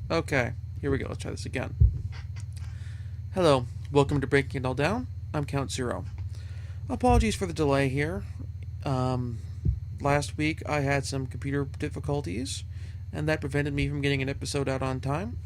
Okay, here we go. Let's try this again. Hello, welcome to Breaking It All Down. I'm Count Zero. Apologies for the delay here. Um, Last week I had some computer difficulties, and that prevented me from getting an episode out on time.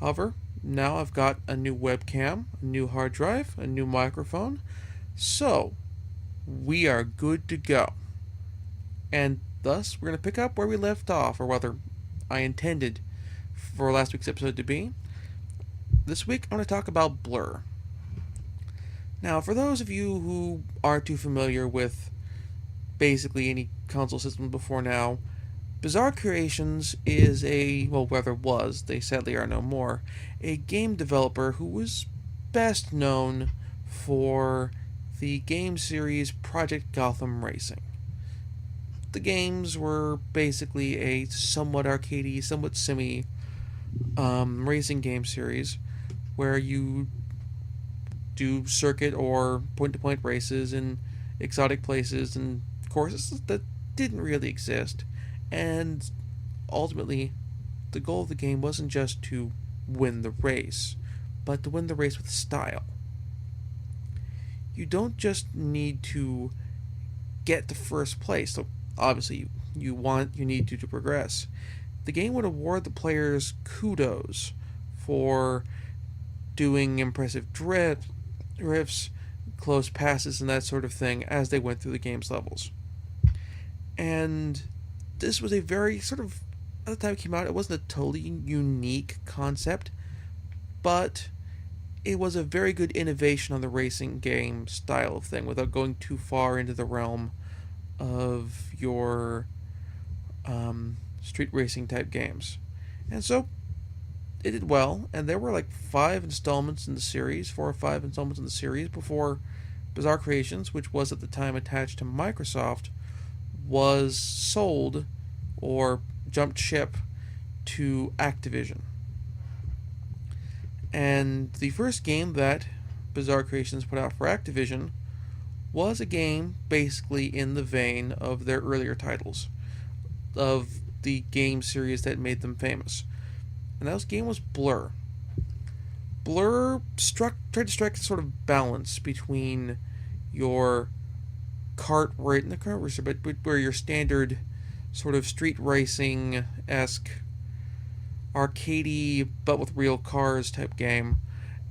However, now I've got a new webcam, a new hard drive, a new microphone, so we are good to go. And thus, we're going to pick up where we left off, or rather, I intended for last week's episode to be. This week, I'm going to talk about Blur. Now, for those of you who aren't too familiar with basically any console system before now, Bizarre Creations is well, rather was, they sadly are no more, a game developer who was best known for the game series Project Gotham Racing. The games were basically a somewhat arcadey, somewhat simmy racing game series where you do circuit or point-to-point races in exotic places and courses that didn't really exist. And ultimately, the goal of the game wasn't just to win the race, but to win the race with style. You don't just need to get to first place. So obviously, you need to progress. The game would award the players kudos for doing impressive drifts, close passes, and that sort of thing as they went through the game's levels. And this was a very sort of, at the time it came out, it wasn't a totally unique concept, but it was a very good innovation on the racing game style of thing without going too far into the realm of your street racing type games. And so it did well, and there were like 4 or 5 installments in the series before Bizarre Creations, which was at the time attached to Microsoft, was sold or jumped ship to Activision. And the first game that Bizarre Creations put out for Activision was a game basically in the vein of their earlier titles, of the game series that made them famous. And that game was Blur. Blur tried to strike a sort of balance between your kart racer, but where your standard sort of street racing-esque arcadey but with real cars type game,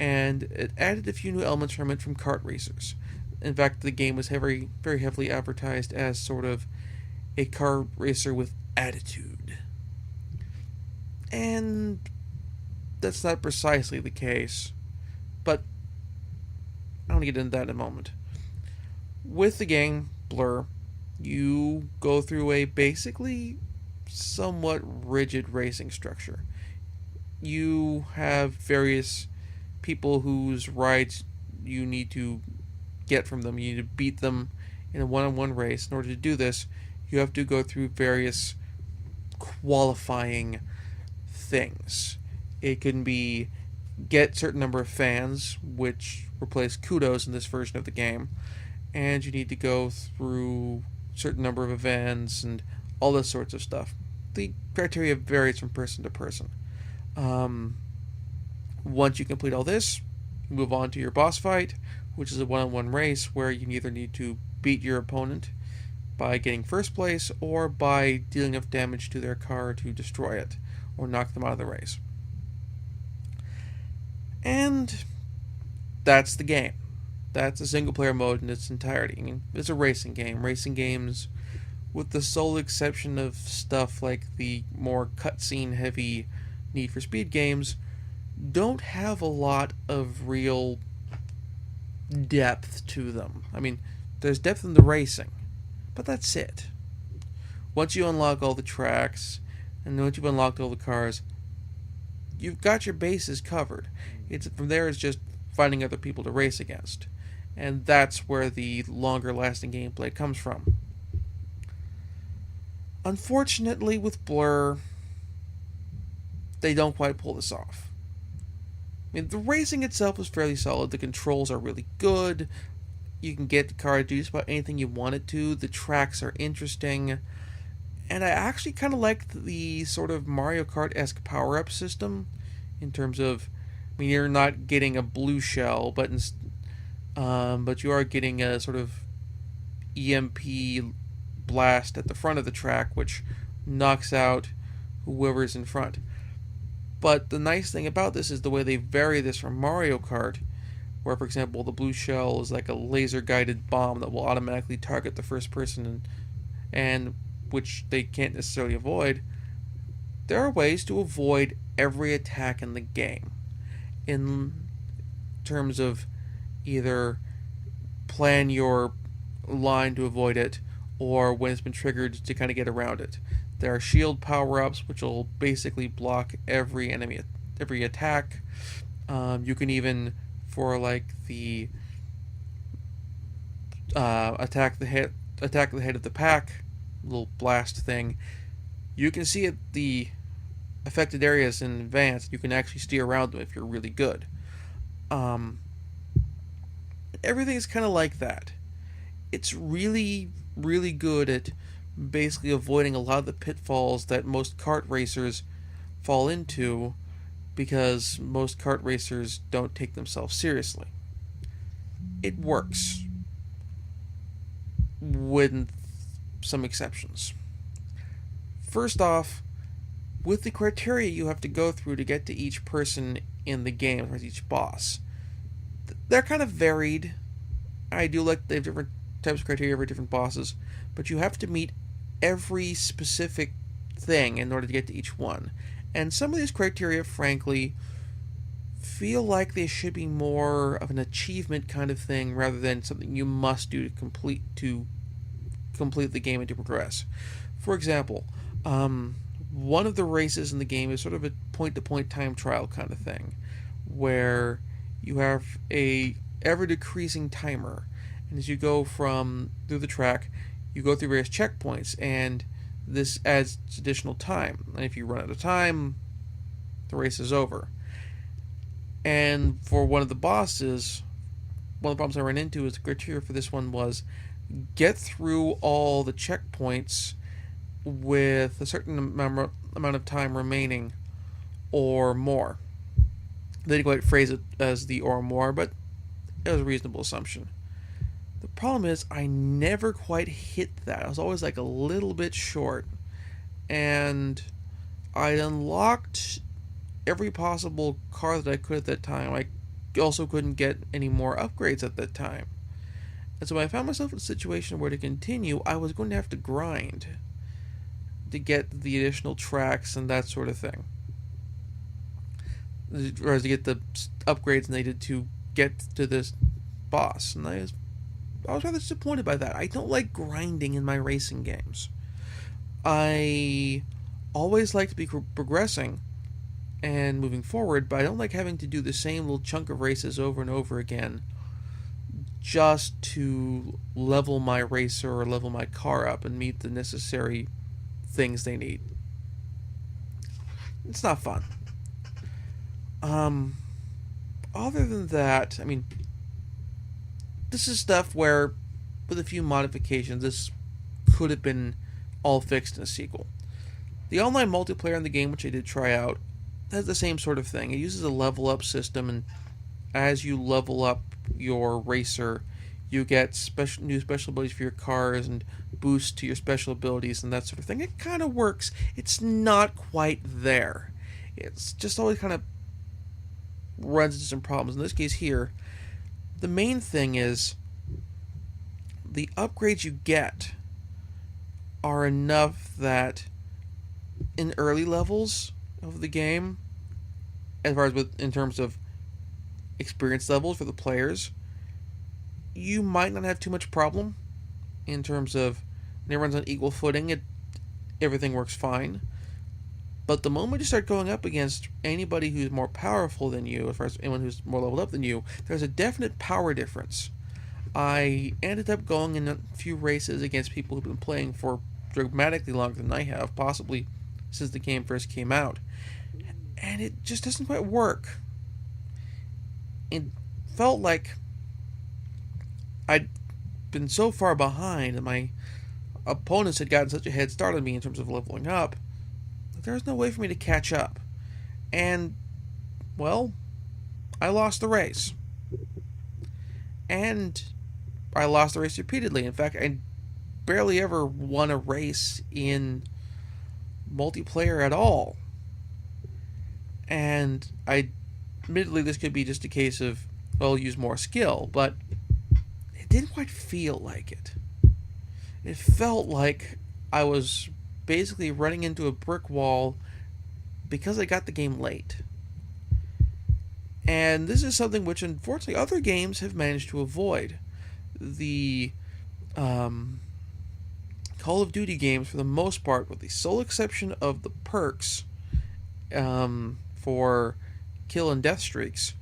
and it added a few new elements from kart racers. In fact, the game was very heavily advertised as sort of a car racer with attitude. And that's not precisely the case, but I want to get into that in a moment. With the game Blur, you go through a basically somewhat rigid racing structure. You have various people whose rides you need to get from them. You need to beat them in a one-on-one race. In order to do this, you have to go through various qualifying things. It can be get certain number of fans, which replace kudos in this version of the game, and you need to go through certain number of events and all this sorts of stuff. The criteria varies from person to person. Once you complete all this, you move on to your boss fight, which is a one-on-one race where you either need to beat your opponent by getting first place or by dealing enough damage to their car to destroy it or knock them out of the race. And that's the game. That's a single-player mode in its entirety. I mean, it's a racing game. Racing games, with the sole exception of stuff like the more cutscene-heavy Need for Speed games, don't have a lot of real depth to them. I mean, there's depth in the racing, but that's it. Once you unlock all the tracks, and once you've unlocked all the cars, you've got your bases covered. From there, it's just finding other people to race against. And that's where the longer-lasting gameplay comes from. Unfortunately, with Blur, they don't quite pull this off. I mean, the racing itself is fairly solid. The controls are really good. You can get the car to do just about anything you want it to. The tracks are interesting. And I actually kind of liked the sort of Mario Kart-esque power-up system in terms of, I mean, you're not getting a blue shell, but you are getting a sort of EMP blast at the front of the track, which knocks out whoever's in front. But the nice thing about this is the way they vary this from Mario Kart, where, for example, the blue shell is like a laser-guided bomb that will automatically target the first person, and which they can't necessarily avoid. There are ways to avoid every attack in the game, in terms of either plan your line to avoid it, or when it's been triggered to kind of get around it. There are shield power-ups, which will basically block every attack. You can even, for like the attack the head of the pack, little blast thing. You can see the affected areas in advance. You can actually steer around them if you're really good. Everything is kind of like that. It's really, really good at basically avoiding a lot of the pitfalls that most kart racers fall into, because most kart racers don't take themselves seriously. It works, with some exceptions. First off, with the criteria you have to go through to get to each person in the game, or each boss, they're kind of varied. I do like they have different types of criteria for different bosses, but you have to meet every specific thing in order to get to each one. And some of these criteria, frankly, feel like they should be more of an achievement kind of thing rather than something you must do to complete the game and to progress. For example, one of the races in the game is sort of a point-to-point time trial kind of thing, where you have a ever-decreasing timer, and as you go through the track, you go through various checkpoints, and this adds additional time. And if you run out of time, the race is over. And for one of the problems I ran into is the criteria for this one was get through all the checkpoints with a certain amount of time remaining or more. They didn't quite phrase it as the or more, but it was a reasonable assumption. The problem is I never quite hit that. I was always like a little bit short. And I'd unlocked every possible car that I could at that time. I also couldn't get any more upgrades at that time. And so when I found myself in a situation where to continue, I was going to have to grind to get the additional tracks and that sort of thing. Or to get the upgrades needed to get to this boss. And I was rather disappointed by that. I don't like grinding in my racing games. I always like to be progressing and moving forward, but I don't like having to do the same little chunk of races over and over again just to level my racer or level my car up and meet the necessary things they need. It's not fun. Other than that, I mean, this is stuff where, with a few modifications, this could have been all fixed in a sequel. The online multiplayer in the game, which I did try out, has the same sort of thing. It uses a level up system, and as you level up your racer, you get new special abilities for your cars and boosts to your special abilities and that sort of thing. It kind of works. It's not quite there. It's just always kind of runs into some problems. In this case here, the main thing is the upgrades you get are enough that in early levels of the game, as far as in terms of experience levels for the players, you might not have too much problem in terms of when everyone's on equal footing, everything works fine. But the moment you start going up against anybody who's more powerful than you, as far as anyone who's more leveled up than you, there's a definite power difference. I ended up going in a few races against people who've been playing for dramatically longer than I have, possibly since the game first came out. And it just doesn't quite work. It felt like I'd been so far behind, and my opponents had gotten such a head start on me in terms of leveling up that there was no way for me to catch up. And, well, I lost the race. And I lost the race repeatedly. In fact, I barely ever won a race in multiplayer at all. And admittedly, this could be just a case of, well, use more skill, but it didn't quite feel like it. It felt like I was basically running into a brick wall because I got the game late. And this is something which, unfortunately, other games have managed to avoid. The Call of Duty games, for the most part, with the sole exception of the perks for kill and death streaks,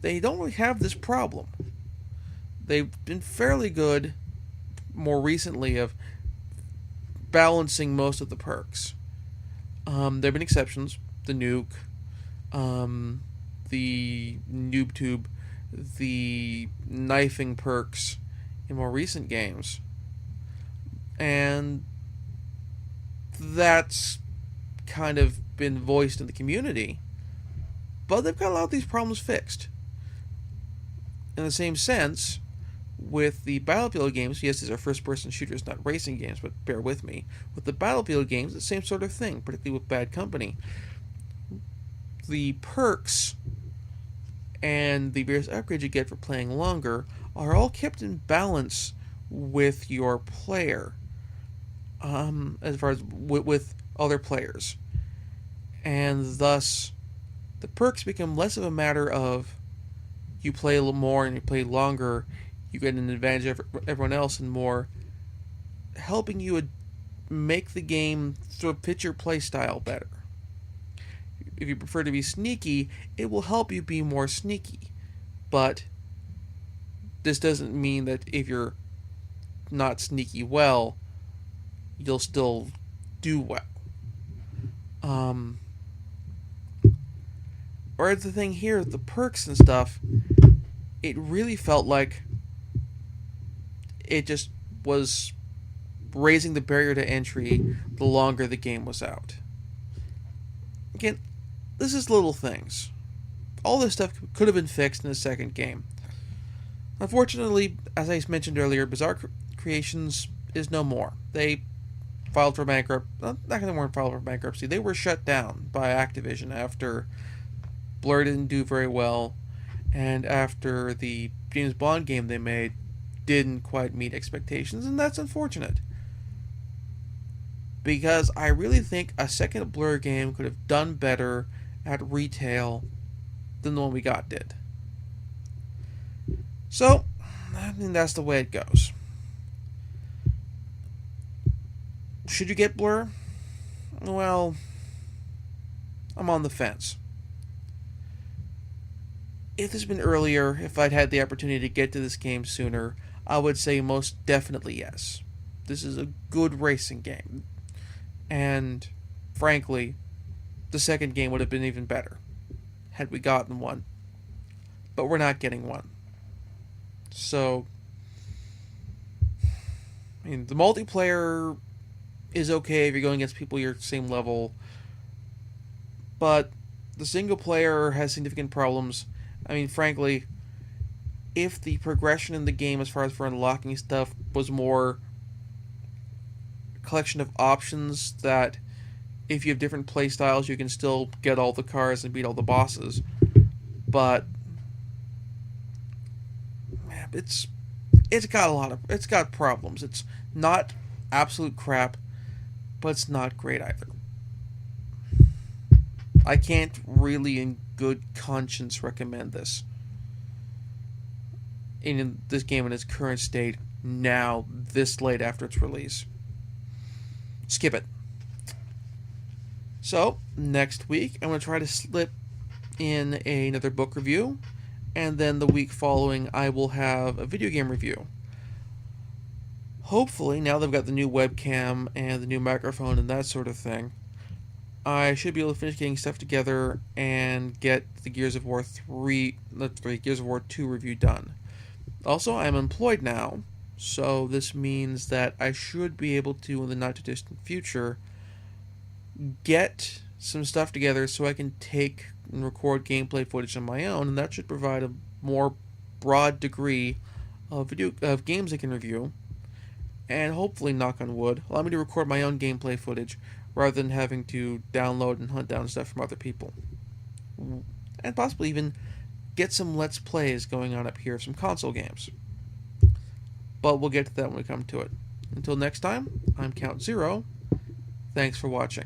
they don't really have this problem. They've been fairly good more recently of balancing most of the perks. There have been exceptions. The nuke, the noob tube, the knifing perks in more recent games. And that's kind of been voiced in the community. But they've got a lot of these problems fixed. In the same sense, with the Battlefield games, yes, these are first-person shooters, not racing games, but bear with me. With the Battlefield games, it's the same sort of thing, particularly with Bad Company. The perks and the various upgrades you get for playing longer are all kept in balance with your player, as far as with other players. And thus, the perks become less of a matter of you play a little more and you play longer, you get an advantage of everyone else, and more helping you make the game sort of fit your play style better. If you prefer to be sneaky, it will help you be more sneaky. But this doesn't mean that if you're not sneaky well, you'll still do well. Whereas the thing here, the perks and stuff, it really felt like it just was raising the barrier to entry the longer the game was out. Again, this is little things. All this stuff could have been fixed in the second game. Unfortunately, as I mentioned earlier, Bizarre Creations is no more. They filed for bankruptcy. Not that they weren't filed for bankruptcy. They were shut down by Activision after Blur didn't do very well, and after the James Bond game they made didn't quite meet expectations, and that's unfortunate. Because I really think a second Blur game could have done better at retail than the one we got did. So, I mean, that's the way it goes. Should you get Blur? Well, I'm on the fence. If this had been earlier, if I'd had the opportunity to get to this game sooner, I would say most definitely yes. This is a good racing game. And, frankly, the second game would have been even better had we gotten one. But we're not getting one. So, I mean, the multiplayer is okay if you're going against people your same level, but the single player has significant problems. I mean, frankly, if the progression in the game as far as for unlocking stuff was more a collection of options that if you have different play styles you can still get all the cars and beat all the bosses, but man, it's got problems. It's not absolute crap, but it's not great either. I can't really in good conscience recommend this in this game in its current state now, this late after its release. Skip it. So, next week, I'm going to try to slip in another book review, and then the week following, I will have a video game review. Hopefully, now that I've got the new webcam and the new microphone and that sort of thing, I should be able to finish getting stuff together and get the Gears of War 2 review done. Also, I'm employed now, So this means that I should be able to, in the not too distant future, get some stuff together so I can take and record gameplay footage on my own, and that should provide a more broad degree of games I can review, and hopefully, knock on wood, allow me to record my own gameplay footage rather than having to download and hunt down stuff from other people, and possibly even get some Let's Plays going on up here of some console games. But we'll get to that when we come to it. Until next time, I'm Count Zero. Thanks for watching.